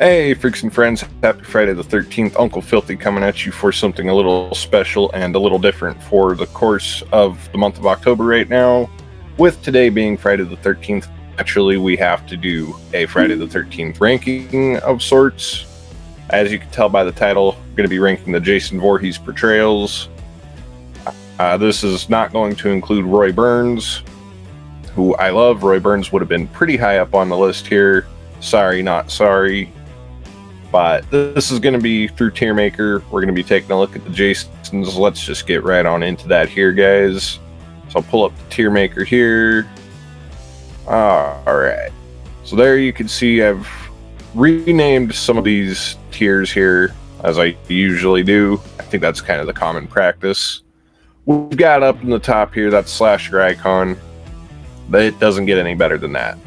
Hey, freaks and friends, happy Friday the 13th. Uncle Filthy coming at you for something a little special and a little different for the course of the month of October right now. With today being Friday the 13th, naturally we have to do a Friday the 13th ranking of sorts. As you can tell by the title, I'm going to be ranking the Jason Voorhees portrayals. This is not going to include Roy Burns, who I love. Roy Burns would have been pretty high up on the list here. Sorry, not sorry. But this is going to be through Tiermaker. We're going to be taking a look at the Jasons. Let's just get right on into that here, guys. So I'll pull up the Tiermaker here. Alright. So there you can see I've renamed some of these tiers here, as I usually do. I think that's kind of the common practice. We've got up in the top here, that's slasher icon. But it doesn't get any better than that.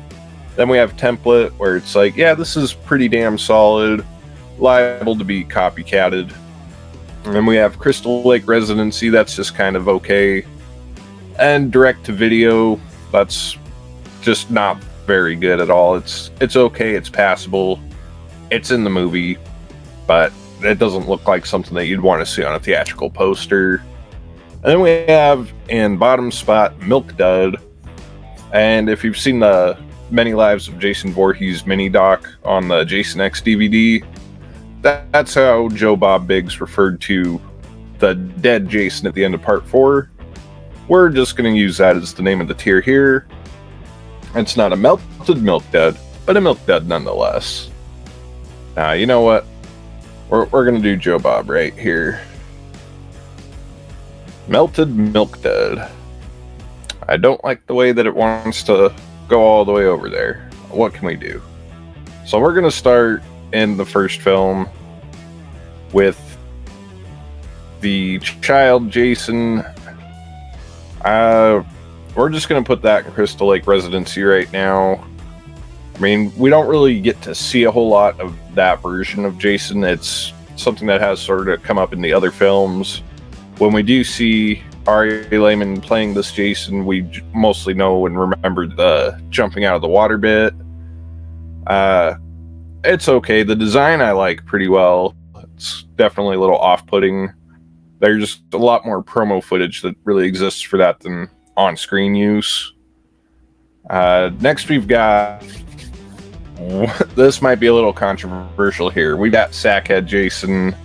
Then we have template, where it's like, yeah, this is pretty damn solid. Liable to be copycatted. And then we have Crystal Lake Residency, that's just kind of okay. And direct to video, that's just not very good at all. It's okay, it's passable. It's in the movie, but it doesn't look like something that you'd want to see on a theatrical poster. And then we have in bottom spot Milkdud. And if you've seen the Many Lives of Jason Voorhees mini doc on the Jason X DVD, that's how Joe Bob Biggs referred to the dead Jason at the end of part 4. We're just going to use that as the name of the tier here. It's not a melted Milkdud, but a Milkdud nonetheless. Now, you know what? We're going to do Joe Bob right here. Melted Milkdud. I don't like the way that it wants to go all the way over there. What can we do? So we're going to start in the first film with the child Jason. We're just going to put that in Crystal Lake Residency right now. I mean, we don't really get to see a whole lot of that version of Jason. It's something that has sort of come up in the other films. When we do see Ari Lehman playing this Jason, we mostly know and remember the jumping out of the water bit. It's okay. The design I like pretty well. It's definitely a little off-putting. There's a lot more promo footage that really exists for that than on-screen use. Next we've got... This might be a little controversial here. We got Sackhead Jason.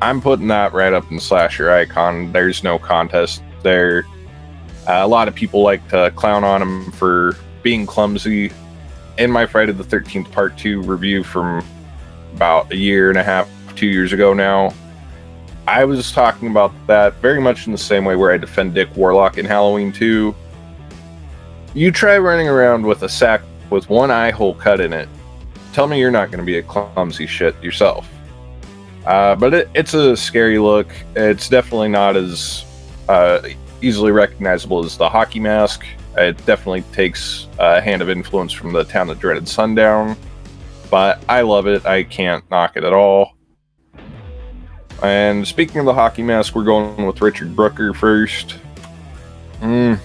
I'm putting that right up in slasher icon. There's no contest there. A lot of people like to clown on him for being clumsy. In my Friday the 13th Part 2 review from about a year and a half, 2 years ago now, I was talking about that very much in the same way where I defend Dick Warlock in Halloween 2. You try running around with a sack with one eye hole cut in it. Tell me you're not going to be a clumsy shit yourself. But it's a scary look. It's definitely not as easily recognizable as the hockey mask. It definitely takes a hand of influence from the Town that Dreaded Sundown. But I love it. I can't knock it at all. And speaking of the hockey mask, we're going with Richard Brooker first. Right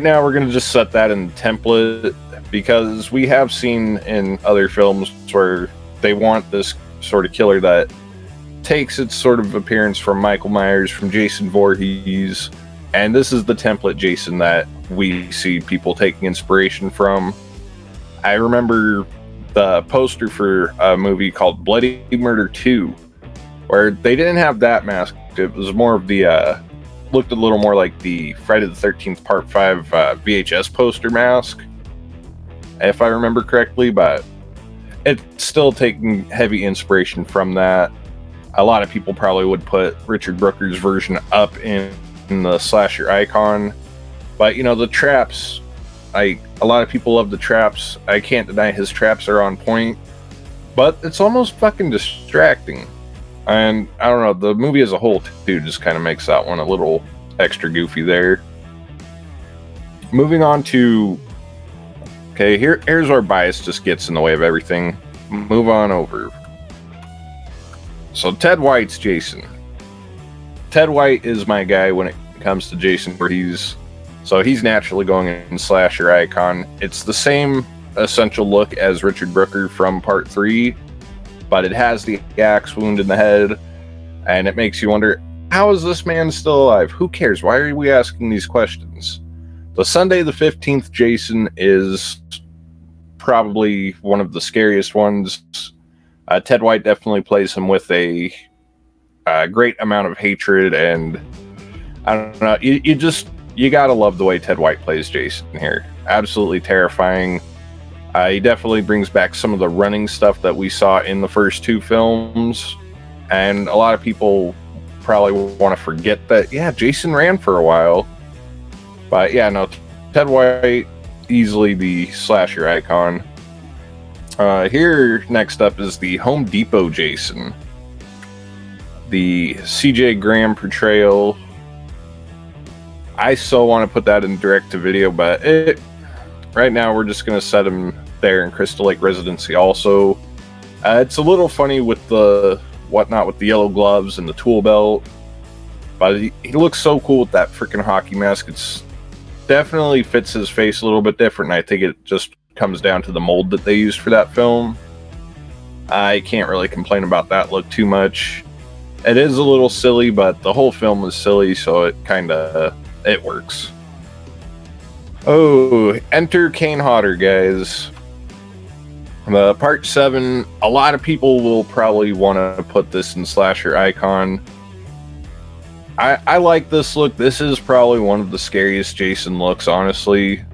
now, we're going to just set that in template, because we have seen in other films where they want this sort of killer that takes its sort of appearance from Michael Myers, from Jason Voorhees, and this is the template Jason that we see people taking inspiration from. I remember the poster for a movie called Bloody Murder 2, where they didn't have that mask. It was more of the looked a little more like the Friday the 13th Part 5 VHS poster mask, if I remember correctly, but it's still taking heavy inspiration from that. A lot of people probably would put Richard Brooker's version up in the slasher icon, but you know, the traps, a lot of people love the traps. I can't deny his traps are on point, but it's almost fucking distracting. And I don't know, the movie as a whole too just kind of makes that one a little extra goofy there. Moving on to... Okay, here's where bias just gets in the way of everything. Move on over. So Ted White's Jason. Ted White is my guy when it comes to Jason Voorhees. So he's naturally going in slasher icon. It's the same essential look as Richard Brooker from Part 3, but it has the axe wound in the head, and it makes you wonder, how is this man still alive? Who cares? Why are we asking these questions? The Sunday the 15th Jason is probably one of the scariest ones. Ted White definitely plays him with a great amount of hatred, and I don't know, you gotta love the way Ted White plays Jason here. Absolutely terrifying. He definitely brings back some of the running stuff that we saw in the first two films, and a lot of people probably want to forget that, yeah, Jason ran for a while. But yeah, no, Ted White, easily the slasher icon. Here, next up is the Home Depot Jason. The CJ Graham portrayal. I still want to put that in direct-to-video, but right now we're just going to set him there in Crystal Lake Residency also. It's a little funny with the whatnot with the yellow gloves and the tool belt, but he looks so cool with that freaking hockey mask. It's definitely fits his face a little bit different, and I think it just comes down to the mold that they used for that film. I can't really complain about that look too much. It is a little silly, but the whole film is silly, so it works. Oh, enter Kane Hodder, guys. Part 7, a lot of people will probably want to put this in slasher icon. I like this look. This is probably one of the scariest Jason looks, honestly.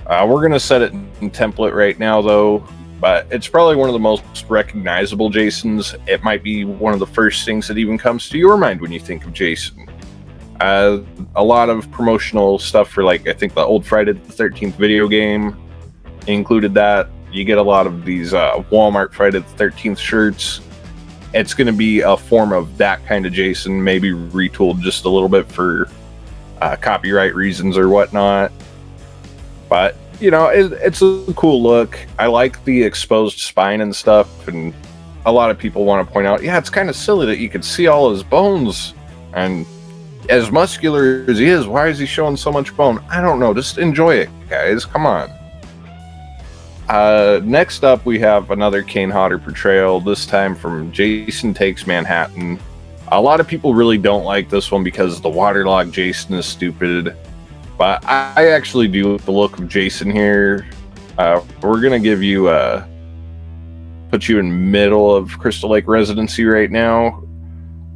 We're going to set it in template right now, though, but it's probably one of the most recognizable Jasons. It might be one of the first things that even comes to your mind when you think of Jason. A lot of promotional stuff for, like, I think the old Friday the 13th video game included that. You get a lot of these Walmart Friday the 13th shirts. It's going to be a form of that kind of Jason, maybe retooled just a little bit for copyright reasons or whatnot. But, you know, it's a cool look. I like the exposed spine and stuff, and a lot of people want to point out, yeah, it's kind of silly that you can see all his bones, and as muscular as he is, why is he showing so much bone? I don't know, just enjoy it, guys, come on. Next up, we have another Kane Hodder portrayal, this time from Jason Takes Manhattan. A lot of people really don't like this one because the waterlogged Jason is stupid, but I actually do like the look of Jason here. We're going to give you, put you in middle of Crystal Lake Residency right now.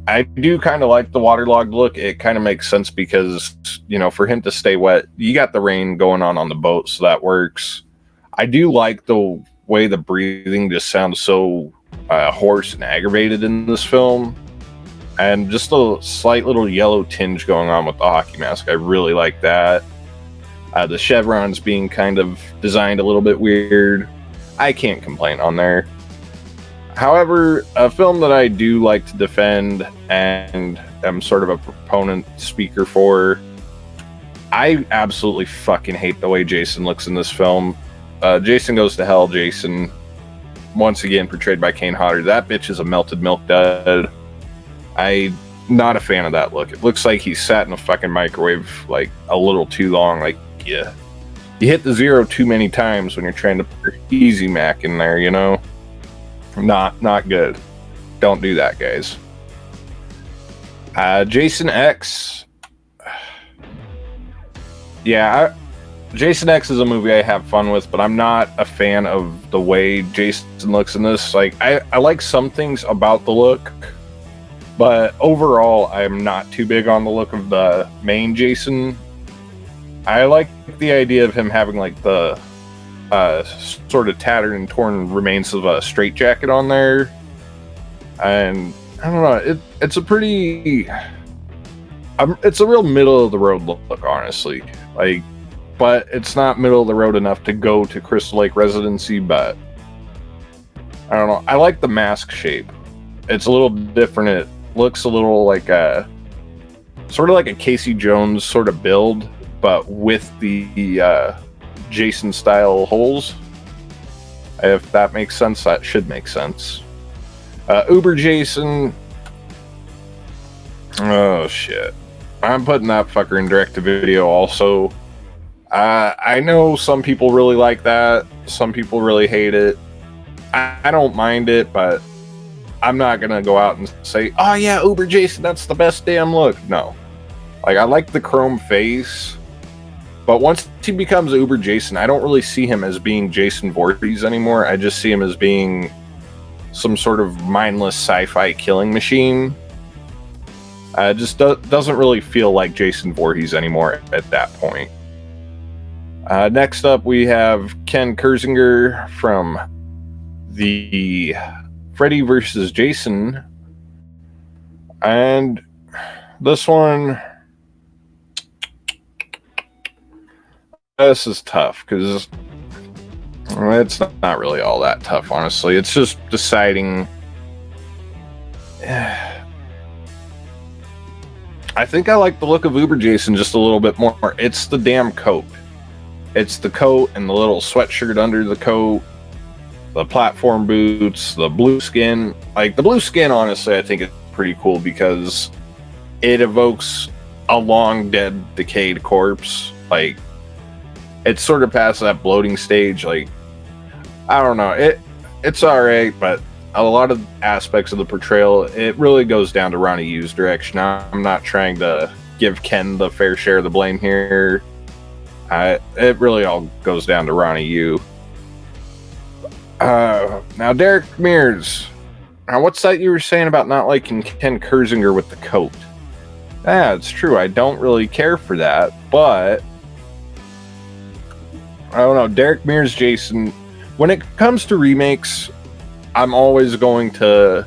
I do kind of like the waterlogged look. It kind of makes sense because, you know, for him to stay wet, you got the rain going on the boat, so that works. I do like the way the breathing just sounds so hoarse and aggravated in this film. And just a slight little yellow tinge going on with the hockey mask. I really like that. The chevrons being kind of designed a little bit weird. I can't complain on there. However, a film that I do like to defend and am sort of a proponent speaker for, I absolutely fucking hate the way Jason looks in this film. Jason Goes to Hell, Jason, once again portrayed by Kane Hodder. That bitch is a melted Milkdud. I'm not a fan of that look. It looks like he sat in a fucking microwave like a little too long. Like, yeah, you hit the zero too many times when you're trying to put your Easy Mac in there, you know? Not good. Don't do that, guys. Jason X. Yeah, Jason X is a movie I have fun with, but I'm not a fan of the way Jason looks in this. Like, I like some things about the look, but overall, I'm not too big on the look of the main Jason. I like the idea of him having, like, the sort of tattered and torn remains of a straitjacket on there. And, I don't know, it's a pretty... it's a real middle-of-the-road look, honestly. Like, but it's not middle of the road enough to go to Crystal Lake Residency, but I don't know. I like the mask shape. It's a little different. It looks a little like a sort of like a Casey Jones sort of build, but with the Jason style holes. If that makes sense, that should make sense. Uber Jason. Oh shit. I'm putting that fucker in direct to video also. I know some people really like that. Some people really hate it. I don't mind it, but I'm not gonna go out and say, oh yeah, Uber Jason, that's the best damn look. No. Like, I like the chrome face, but once he becomes Uber Jason, I don't really see him as being Jason Voorhees anymore. I just see him as being some sort of mindless sci-fi killing machine. Just doesn't really feel like Jason Voorhees anymore at that point. Next up, we have Ken Kersinger from the Freddy vs. Jason. And this one, this is tough because it's not really all that tough, honestly. It's just deciding. I think I like the look of Uber Jason just a little bit more. It's the damn coat. It's the coat and the little sweatshirt under the coat, the platform boots, the blue skin. Like, the blue skin, honestly, I think is pretty cool because it evokes a long dead, decayed corpse. Like, it's sort of past that bloating stage. Like, I don't know. It's alright, but a lot of aspects of the portrayal, it really goes down to Ronnie Yu's direction. I'm not trying to give Ken the fair share of the blame here. It really all goes down to Ronnie Yu. Now, Derek Mirs. Now, what's that you were saying about not liking Ken Kersinger with the coat? Yeah, it's true. I don't really care for that, but I don't know. Derek Mirs Jason, when it comes to remakes, I'm always going to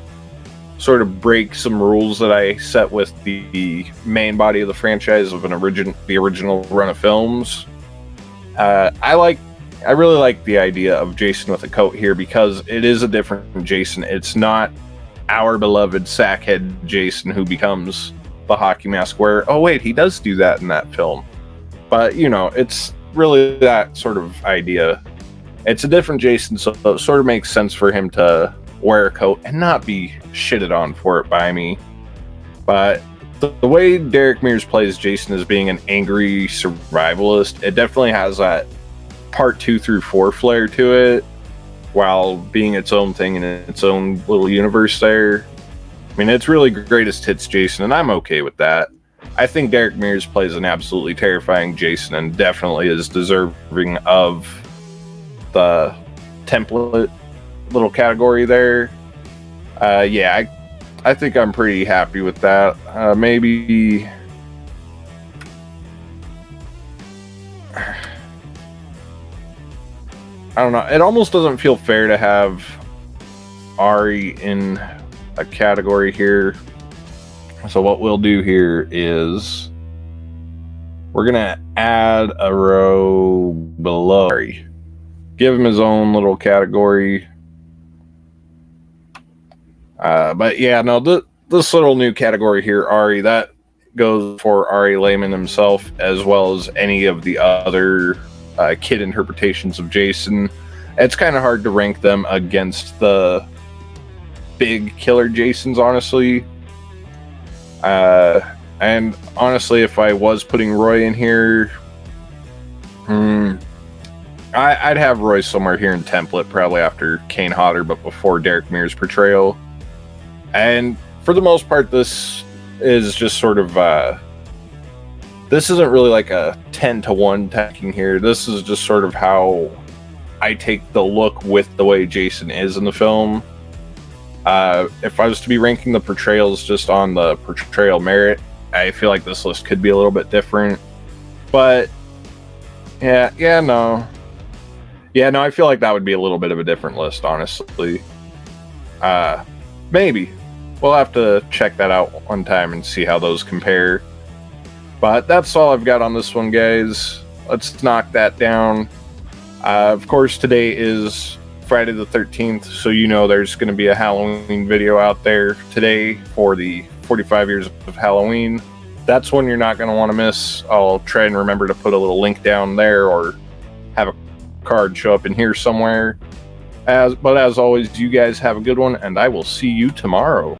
sort of break some rules that I set with the main body of the franchise of the original run of films. I really like the idea of Jason with a coat here because it is a different Jason. It's not our beloved sackhead Jason who becomes the hockey mask wearer. Oh wait, he does do that in that film. But, you know, it's really that sort of idea. It's a different Jason, so it sort of makes sense for him to wear a coat and not be shitted on for it by me. But the way Derek Mirs plays Jason as being an angry survivalist, it definitely has that part 2 through 4 flair to it, while being its own thing in its own little universe there. I mean, it's really greatest hits Jason, and I'm okay with that. I think Derek Mirs plays an absolutely terrifying Jason and definitely is deserving of the template little category there. Yeah, I think I'm pretty happy with that. Maybe I don't know. It almost doesn't feel fair to have Ari in a category here. So what we'll do here is we're gonna add a row below Ari. Give him his own little category. But yeah, no, this little new category here, Ari, that goes for Ari Lehman himself, as well as any of the other kid interpretations of Jason. It's kind of hard to rank them against the big killer Jasons, honestly. And honestly, if I was putting Roy in here, I'd have Roy somewhere here in template, probably after Kane Hodder, but before Derek Mirs' portrayal. And for the most part, this is just sort of this isn't really like a 10-to-1 tacking here. This is just sort of how I take the look with the way Jason is in the film. If I was to be ranking the portrayals just on the portrayal merit, I feel like this list could be a little bit different. But yeah, no, I feel like that would be a little bit of a different list, honestly. Maybe. We'll have to check that out one time and see how those compare. But that's all I've got on this one, guys. Let's knock that down. Of course, today is Friday the 13th, so you know there's going to be a Halloween video out there today for the 45 years of Halloween. That's one you're not going to want to miss. I'll try and remember to put a little link down there or have a card show up in here somewhere. But as always, you guys have a good one, and I will see you tomorrow.